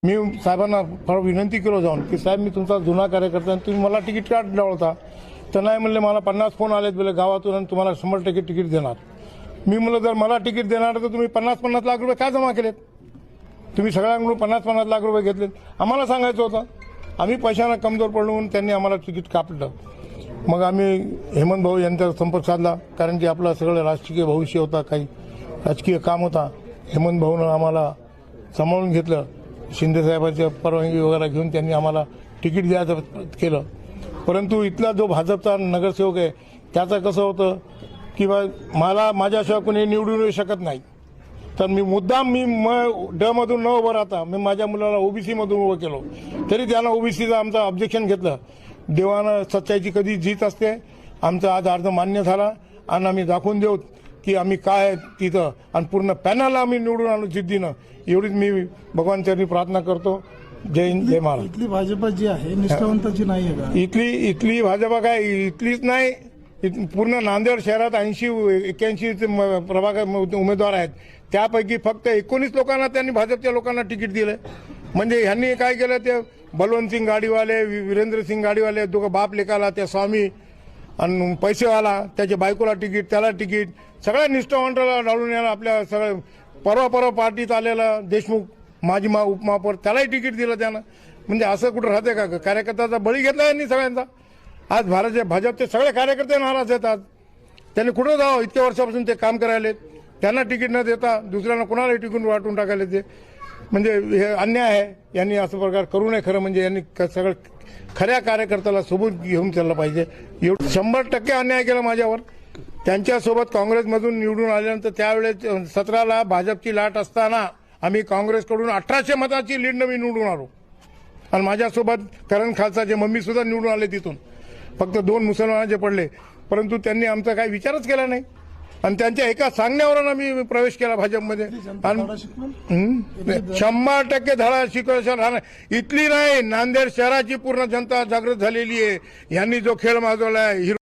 मी साहेबांना फार विनंती केलो जाऊन की साहेब मी तुमचा जुना कार्यकर्ता आणि तुम्ही मला तिकीट का लावता. तर नाही म्हणले मला 50 फोन आलेत बोले गावातून आणि तुम्हाला 100% तिकीट देणार. मी म्हणलं जर मला तिकीट देणार तर तुम्ही 50-50 लाख रुपये का जमा केलेत. तुम्ही सगळ्यांकडून 50-50 लाख रुपये घेतलेत. आम्हाला सांगायचं होतं. आम्ही पैशांना कमजोर पडलो म्हणून त्यांनी आम्हाला तिकीट कापलं. मग आम्ही हेमंत भाऊ यांचा संपर्क साधला कारण की आपलं सगळं राजकीय भविष्य होता, काही राजकीय काम होता. हेमंत भाऊनं आम्हाला सांभाळून घेतलं. शिंदे साहेबांच्या परवानगी वगैरे घेऊन त्यांनी आम्हाला तिकीट द्यायचं केलं. परंतु इथला जो भाजपचा नगरसेवक आहे त्याचं कसं होतं की मला माझ्याशिवाय कोणी निवडून येऊ शकत नाही. तर मी मुद्दाम ड मधून न उभं राहता मी माझ्या मुलाला ओबीसी मधून उभं केलो. तरी त्यानं ओबीसीचं आमचं ऑब्जेक्शन घेतलं. देवानं सच्चाईची कधी जीत असते. आमचा आज अर्ज मान्य झाला आणि आम्ही दाखवून देऊ की आम्ही काय आहे तिथं आणि पूर्ण पॅनलला आम्ही निवडून आणू जिद्दीनं. एवढीच मी भगवानचरणी प्रार्थना करतो. जय हिंद जय महाराज. इथली भाजपा जी आहे निष्ठावंताची नाही आहे का? इथली भाजपा काय इथलीच नाही, पूर्ण नांदेड शहरात 80-81 प्रभाग उमेदवार आहेत. त्यापैकी फक्त 19 लोकांना त्यांनी भाजपच्या लोकांना तिकीट दिलं. म्हणजे ह्यांनी काय केलं ते बलवंत सिंग गाडीवाले, वीरेंद्र सिंग गाडीवाले दोघं बाप लेकाला, त्या स्वामी आणि पैसेवाला त्याच्या बायकोला तिकीट, त्याला तिकीट, सगळ्या निष्ठावंताला डाळून यायला आपल्या सगळं परवा पार्टीत आलेला देशमुख माजी उपमहापौर त्यालाही तिकीट दिलं त्यानं. म्हणजे असं कुठं राहते का? कार्यकर्त्याचा बळी घेतला यांनी सगळ्यांचा. आज भाजपचे सगळे कार्यकर्ते नाराज आहेत. आज त्यांनी कुठं जावं? इतक्या वर्षापासून ते काम करायले. त्यांना तिकीट न देता दुसऱ्यांना कुणालाही तिकीट वाटून टाकायला ते म्हणजे हे अन्याय आहे. यांनी असं प्रकार करू नये. खरं म्हणजे यांनी सगळं खऱ्या कार्यकर्त्याला सोबत घेऊन चाललं पाहिजे. 100% अन्याय केला माझ्यावर. त्यांच्यासोबत काँग्रेसमधून निवडून आल्यानंतर त्यावेळेस 17ला भाजपची लाट असताना आम्ही काँग्रेसकडून 1800 मताची लीडनं मी निवडून आलो. आणि माझ्यासोबत करण खालसाचे मम्मी सुद्धा निवडून आले तिथून. फक्त 2 मुसलमानाचे पडले. परंतु त्यांनी आमचा काही विचारच केला नाही आणि त्यांच्या एका सांगण्यावरून आम्ही प्रवेश केला भाजपमध्ये. आणि 100% धडा शिकवण्यासाठी राहणार. इथली नाही, नांदेड शहराची पूर्ण जनता जागृत झालेली आहे. यांनी जो खेळ माजवला आहे